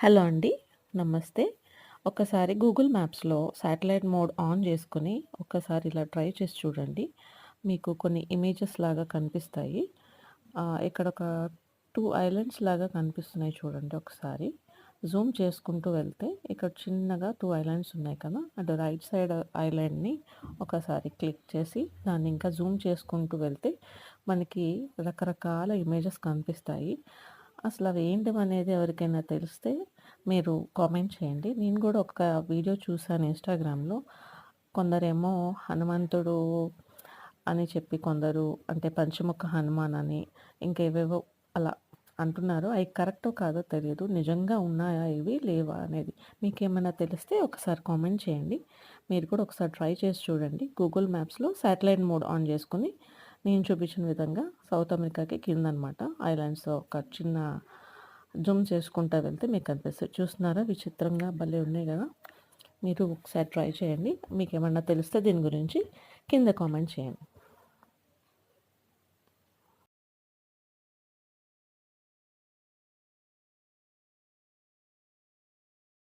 Hello అండి. నమస్తే. ఒక్కసారి గూగుల్ మ్యాప్స్‌లో శాటిలైట్ మోడ్ ఆన్ చేసుకొని, ఒక్కసారి ఇలా ట్రై చేసి చూడండి. మీకు కొన్ని ఇమేజెస్ లాగా కనిపిస్తాయి. ఇక్కడొక 2 ఐలాండ్స్ లాగా కనిపిస్తున్నాయి చూడండి ఒకసారి. జూమ్ చేసుకుంటూ వెళ్తే ఇక్కడ చిన్నగా 2 ఐలాండ్స్ ఉన్నాయి కదా! అటు రైట్ సైడ్ ఐలాండ్‌ని ఒకసారి క్లిక్ చేసి దాన్ని ఇంకా జూమ్ చేసుకుంటూ వెళ్తే మనకి రకరకాల ఇమేజెస్ కనిపిస్తాయి. అసలవి ఏంటివనేది ఎవరికైనా తెలిస్తే మీరు కామెంట్ చేయండి. నేను గూడా ఒక వీడియో చూసాను ఇన్‌స్టాగ్రామ్‌లో. కొందరేమో హనుమంతుడు అని చెప్పి కొందరు అంటే పంచముఖ హనుమాన్ అని ఇంకేవేవో అలా అంటున్నారు. అయి కరెక్టో కాదో తెలీదు. నిజంగా ఉన్నాయా ఇవి? లేవా అనేది. మీకేమైనా తెలిస్తే ఒకసారి కామెంట్ చేయండి. మీరు కూడా ఒకసారి ట్రై చేసి చూడండి. గూగుల్ మ్యాప్స్‌లో శాటిలైట్ మోడ్ ఆన్ చేసుకొని నేను చూపించిన విధంగా సౌత్ అమెరికాకి కిందనమాట ఐలాండ్స్ ఒక చిన్న జూమ్ చేసుకుంటా వెళ్తే మీకు కనిపిస్తాయి. చూస్తున్నారా విచిత్రంగా భలే ఉన్నాయి గదా! మీరు ఒకసారి ట్రై చేయండి. మీకేమన్నా తెలిస్తే దీని గురించి కింద కామెంట్ చేయండి.